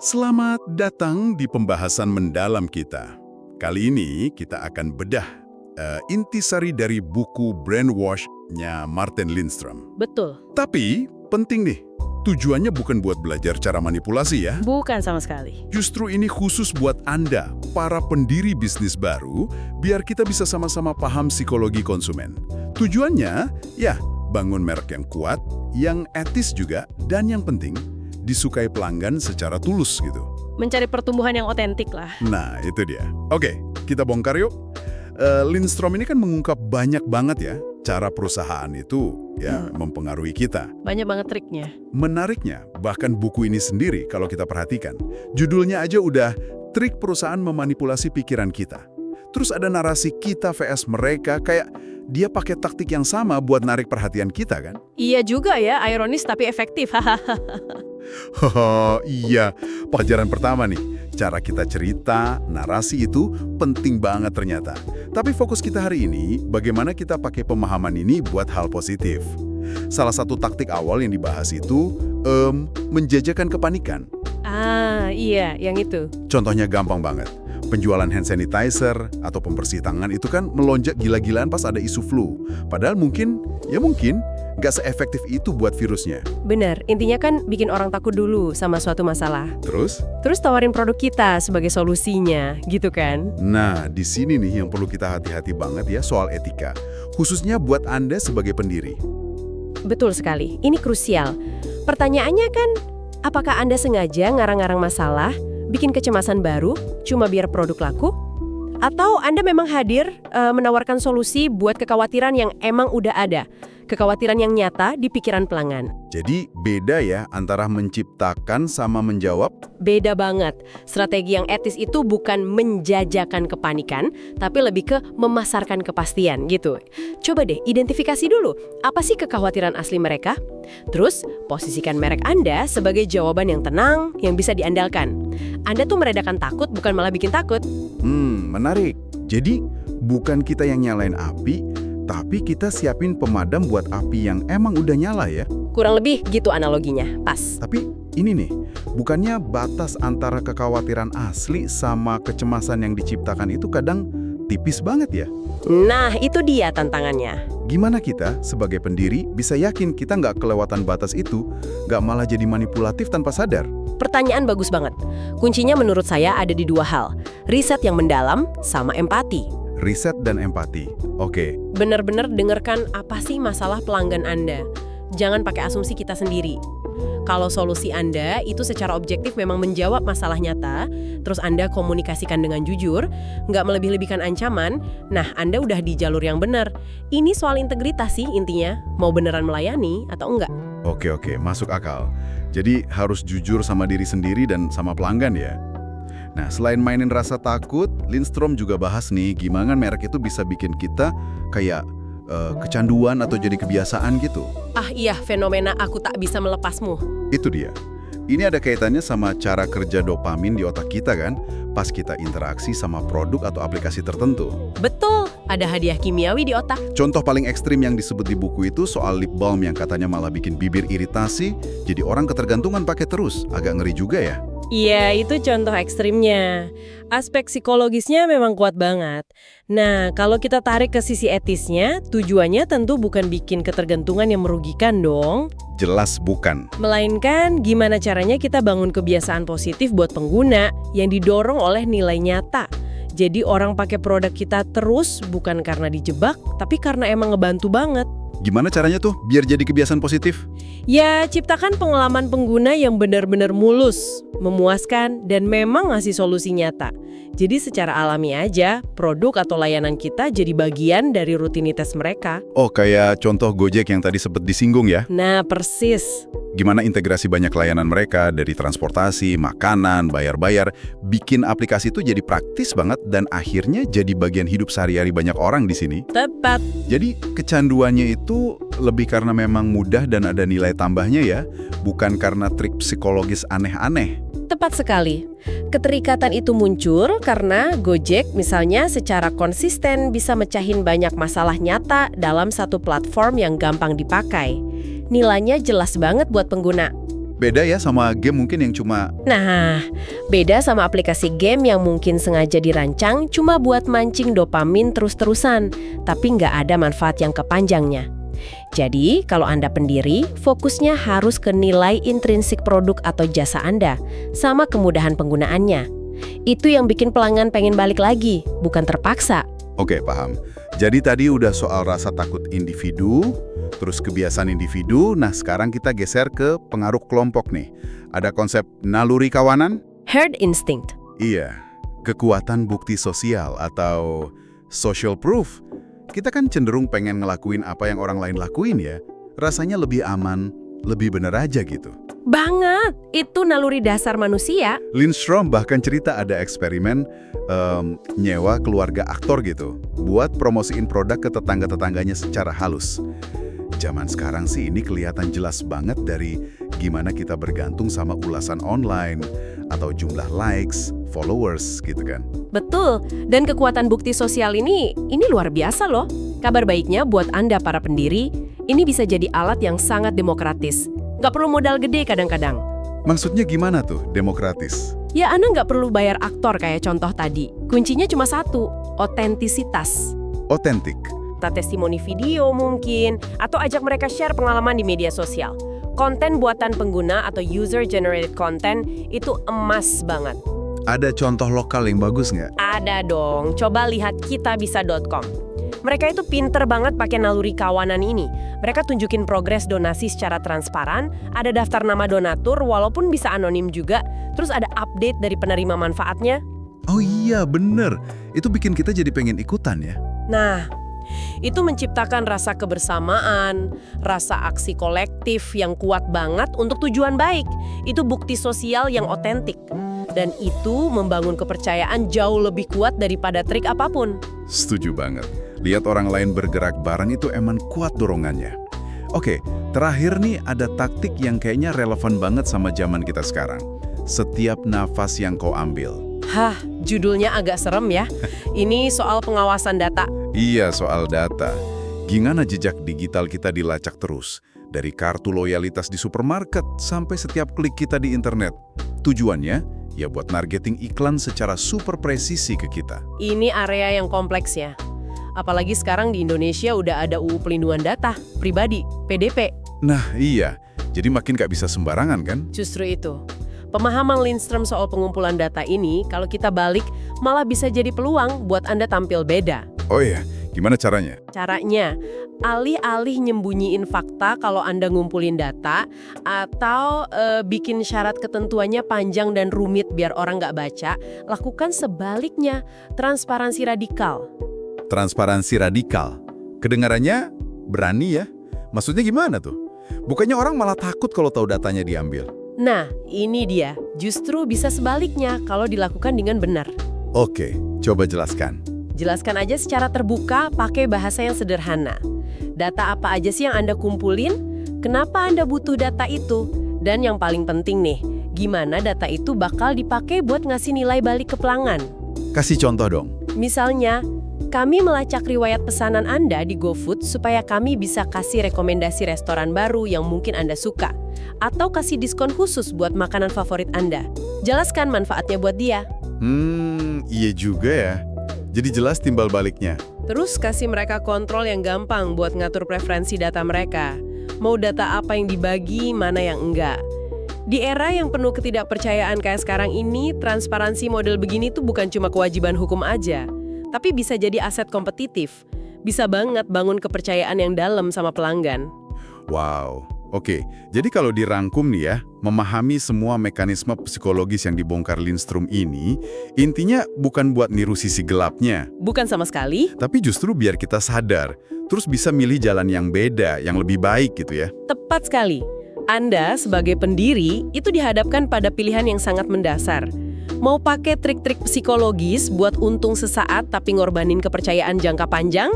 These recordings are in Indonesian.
Selamat datang di pembahasan mendalam kita. Kali ini kita akan bedah intisari dari buku Brainwash-nya Martin Lindstrom. Betul, Tapi penting nih, tujuannya bukan buat belajar cara manipulasi ya. bukan sama sekali. Justru ini khusus buat Anda, para pendiri bisnis baru, biar kita bisa sama-sama paham psikologi konsumen. Tujuannya, ya, bangun merek yang kuat, yang etis juga, dan yang penting, disukai pelanggan secara tulus gitu. Mencari pertumbuhan yang otentik lah. Nah, itu dia. Oke, kita bongkar yuk. Lindstrom ini kan mengungkap banyak banget ya, cara perusahaan itu ya mempengaruhi kita. Banyak banget triknya. Menariknya, bahkan buku ini sendiri kalau kita perhatikan, judulnya aja udah trik perusahaan memanipulasi pikiran kita. Terus ada narasi kita vs mereka, kayak dia pakai taktik yang sama buat narik perhatian kita kan? Iya juga ya, ironis tapi efektif. Haha, iya. Pelajaran pertama nih, cara kita cerita, narasi itu penting banget ternyata. Tapi fokus kita hari ini, bagaimana kita pakai pemahaman ini buat hal positif. Salah satu taktik awal yang dibahas itu, menjajakan kepanikan. Iya, yang itu. Contohnya gampang banget. Penjualan hand sanitizer atau pembersih tangan itu kan melonjak gila-gilaan pas ada isu flu. Padahal mungkin nggak seefektif itu buat virusnya. Benar, intinya kan bikin orang takut dulu sama suatu masalah. Terus? Terus tawarin produk kita sebagai solusinya, gitu kan? Nah, di sini nih yang perlu kita hati-hati banget ya soal etika. Khususnya buat Anda sebagai pendiri. Betul sekali, ini krusial. Pertanyaannya kan, apakah Anda sengaja ngarang-ngarang masalah, bikin kecemasan baru, cuma biar produk laku? Atau Anda memang hadir menawarkan solusi buat kekhawatiran yang emang udah ada? Kekhawatiran yang nyata di pikiran pelanggan. Jadi beda ya antara menciptakan sama menjawab. Beda banget. Strategi yang etis itu bukan menjajakan kepanikan, tapi lebih ke memasarkan kepastian gitu. Coba deh identifikasi dulu, apa sih kekhawatiran asli mereka? Terus, posisikan merek Anda sebagai jawaban yang tenang, yang bisa diandalkan. Anda tuh meredakan takut, bukan malah bikin takut. Menarik. Jadi bukan kita yang nyalain api, tapi kita siapin pemadam buat api yang emang udah nyala ya. Kurang lebih gitu analoginya, pas. Tapi ini nih, bukannya batas antara kekhawatiran asli sama kecemasan yang diciptakan itu kadang tipis banget ya? Nah, itu dia tantangannya. Gimana kita sebagai pendiri bisa yakin kita nggak kelewatan batas itu, nggak malah jadi manipulatif tanpa sadar? Pertanyaan bagus banget. Kuncinya menurut saya ada di dua hal. Riset yang mendalam sama empati. Riset dan empati. Oke. Benar-benar dengarkan apa sih masalah pelanggan Anda. Jangan pakai asumsi kita sendiri. Kalau solusi Anda itu secara objektif memang menjawab masalah nyata, terus Anda komunikasikan dengan jujur, nggak melebih-lebihkan ancaman, nah Anda udah di jalur yang benar. Ini soal integritas sih intinya, mau beneran melayani atau enggak. Oke, masuk akal. Jadi harus jujur sama diri sendiri dan sama pelanggan ya. Nah, selain mainin rasa takut, Lindstrom juga bahas nih gimana merek itu bisa bikin kita kayak kecanduan atau jadi kebiasaan gitu. Iya, fenomena aku tak bisa melepasmu. Itu dia. Ini ada kaitannya sama cara kerja dopamin di otak kita kan, pas kita interaksi sama produk atau aplikasi tertentu. Betul, ada hadiah kimiawi di otak. Contoh paling ekstrim yang disebut di buku itu soal lip balm yang katanya malah bikin bibir iritasi, jadi orang ketergantungan pakai terus. Agak ngeri juga ya. Iya, itu contoh ekstrimnya. Aspek psikologisnya memang kuat banget. Nah, kalau kita tarik ke sisi etisnya, tujuannya tentu bukan bikin ketergantungan yang merugikan dong. Jelas bukan. Melainkan gimana caranya kita bangun kebiasaan positif buat pengguna yang didorong oleh nilai nyata. Jadi orang pakai produk kita terus bukan karena dijebak, tapi karena emang ngebantu banget. Gimana caranya tuh biar jadi kebiasaan positif? Ya, ciptakan pengalaman pengguna yang benar-benar mulus, memuaskan, dan memang ngasih solusi nyata. Jadi secara alami aja, produk atau layanan kita jadi bagian dari rutinitas mereka. Oh, kayak contoh Gojek yang tadi sempat disinggung ya? Nah, persis. Gimana integrasi banyak layanan mereka dari transportasi, makanan, bayar-bayar, bikin aplikasi itu jadi praktis banget dan akhirnya jadi bagian hidup sehari-hari banyak orang di sini. Tepat. Jadi kecanduannya itu lebih karena memang mudah dan ada nilai tambahnya ya, bukan karena trik psikologis aneh-aneh. Tepat sekali. Keterikatan itu muncul karena Gojek misalnya secara konsisten bisa mecahin banyak masalah nyata dalam satu platform yang gampang dipakai. Nilainya jelas banget buat pengguna. Beda ya sama game mungkin yang cuma... Nah, beda sama aplikasi game yang mungkin sengaja dirancang cuma buat mancing dopamin terus-terusan, tapi nggak ada manfaat yang kepanjangnya. Jadi, kalau Anda pendiri, fokusnya harus ke nilai intrinsik produk atau jasa Anda, sama kemudahan penggunaannya. Itu yang bikin pelanggan pengen balik lagi, bukan terpaksa. Oke, paham. Jadi tadi udah soal rasa takut individu, terus kebiasaan individu, nah sekarang kita geser ke pengaruh kelompok nih. Ada konsep naluri kawanan? Herd instinct. Iya, kekuatan bukti sosial atau social proof. Kita kan cenderung pengen ngelakuin apa yang orang lain lakuin ya. Rasanya lebih aman, lebih bener aja gitu. Banget, itu naluri dasar manusia. Lindstrom bahkan cerita ada eksperimen nyewa keluarga aktor gitu, buat promosiin produk ke tetangga-tetangganya secara halus. Zaman sekarang sih ini kelihatan jelas banget dari gimana kita bergantung sama ulasan online, atau jumlah likes, followers gitu kan. Betul, dan kekuatan bukti sosial ini luar biasa loh. Kabar baiknya buat Anda para pendiri, ini bisa jadi alat yang sangat demokratis. Nggak perlu modal gede kadang-kadang. Maksudnya gimana tuh, demokratis? Ya, Anda nggak perlu bayar aktor kayak contoh tadi. Kuncinya cuma satu, otentisitas. Otentik. Kita testimoni video mungkin, atau ajak mereka share pengalaman di media sosial. Konten buatan pengguna atau user-generated content itu emas banget. Ada contoh lokal yang bagus nggak? Ada dong, coba lihat kitabisa.com. Mereka itu pinter banget pakai naluri kawanan ini. Mereka tunjukin progres donasi secara transparan, ada daftar nama donatur walaupun bisa anonim juga, terus ada update dari penerima manfaatnya. Oh iya, bener. Itu bikin kita jadi pengen ikutan ya. Nah, itu menciptakan rasa kebersamaan, rasa aksi kolektif yang kuat banget untuk tujuan baik. Itu bukti sosial yang otentik. Dan itu membangun kepercayaan jauh lebih kuat daripada trik apapun. Setuju banget. Lihat orang lain bergerak bareng itu emang kuat dorongannya. Oke, terakhir nih ada taktik yang kayaknya relevan banget sama zaman kita sekarang. Setiap nafas yang kau ambil. Hah, judulnya agak serem ya. Ini soal pengawasan data. Iya, soal data. Gimana jejak digital kita dilacak terus? Dari kartu loyalitas di supermarket sampai setiap klik kita di internet. Tujuannya, ya buat nargeting iklan secara super presisi ke kita. Ini area yang kompleks ya. Apalagi sekarang di Indonesia udah ada UU Pelindungan Data Pribadi, PDP. Nah iya, jadi makin gak bisa sembarangan kan? Justru itu. Pemahaman Lindstrom soal pengumpulan data ini, kalau kita balik, malah bisa jadi peluang buat Anda tampil beda. Oh iya, gimana caranya? Caranya, alih-alih nyembunyiin fakta kalau Anda ngumpulin data, atau bikin syarat ketentuannya panjang dan rumit biar orang nggak baca, lakukan sebaliknya, transparansi radikal. Transparansi radikal. Kedengarannya berani ya? Maksudnya gimana tuh? Bukannya orang malah takut kalau tahu datanya diambil? Nah, ini dia. Justru bisa sebaliknya kalau dilakukan dengan benar. Oke, coba jelaskan. Jelaskan aja secara terbuka, pakai bahasa yang sederhana. Data apa aja sih yang Anda kumpulin? Kenapa Anda butuh data itu? Dan yang paling penting nih, gimana data itu bakal dipakai buat ngasih nilai balik ke pelanggan? Kasih contoh dong. Misalnya, kami melacak riwayat pesanan Anda di GoFood supaya kami bisa kasih rekomendasi restoran baru yang mungkin Anda suka. Atau kasih diskon khusus buat makanan favorit Anda. Jelaskan manfaatnya buat dia. Iya juga ya. Jadi jelas timbal baliknya. Terus kasih mereka kontrol yang gampang buat ngatur preferensi data mereka. Mau data apa yang dibagi, mana yang enggak. Di era yang penuh ketidakpercayaan kayak sekarang ini, transparansi model begini tuh bukan cuma kewajiban hukum aja. Tapi bisa jadi aset kompetitif. Bisa banget bangun kepercayaan yang dalam sama pelanggan. Wow. Oke, jadi kalau dirangkum nih ya, memahami semua mekanisme psikologis yang dibongkar Lindstrom ini, intinya bukan buat niru sisi gelapnya. Bukan sama sekali. Tapi justru biar kita sadar, terus bisa milih jalan yang beda, yang lebih baik gitu ya. Tepat sekali. Anda sebagai pendiri itu dihadapkan pada pilihan yang sangat mendasar. Mau pakai trik-trik psikologis buat untung sesaat tapi ngorbanin kepercayaan jangka panjang?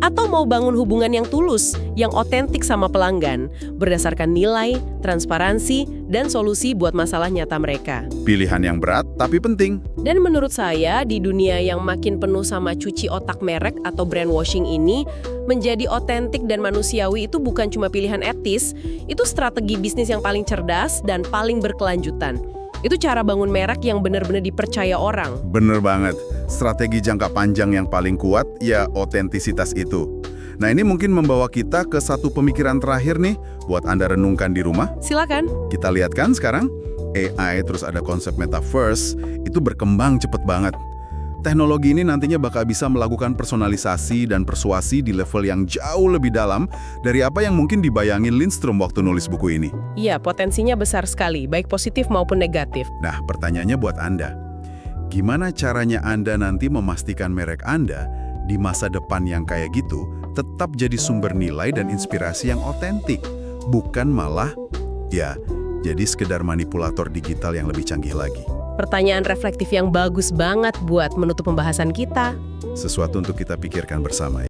Atau mau bangun hubungan yang tulus, yang otentik sama pelanggan, berdasarkan nilai, transparansi, dan solusi buat masalah nyata mereka? Pilihan yang berat tapi penting. Dan menurut saya, di dunia yang makin penuh sama cuci otak merek atau brand washing ini, menjadi otentik dan manusiawi itu bukan cuma pilihan etis, itu strategi bisnis yang paling cerdas dan paling berkelanjutan. Itu cara bangun merek yang benar-benar dipercaya orang. Bener banget. Strategi jangka panjang yang paling kuat, ya otentisitas itu. Nah, ini mungkin membawa kita ke satu pemikiran terakhir nih, buat Anda renungkan di rumah. Silakan. Kita lihat kan sekarang, AI terus ada konsep metaverse, itu berkembang cepet banget. Teknologi ini nantinya bakal bisa melakukan personalisasi dan persuasi di level yang jauh lebih dalam dari apa yang mungkin dibayangin Lindstrom waktu nulis buku ini. Iya, potensinya besar sekali, baik positif maupun negatif. Nah, pertanyaannya buat Anda. Gimana caranya Anda nanti memastikan merek Anda di masa depan yang kayak gitu tetap jadi sumber nilai dan inspirasi yang otentik, bukan malah, ya, jadi sekedar manipulator digital yang lebih canggih lagi? Pertanyaan reflektif yang bagus banget buat menutup pembahasan kita. Sesuatu untuk kita pikirkan bersama.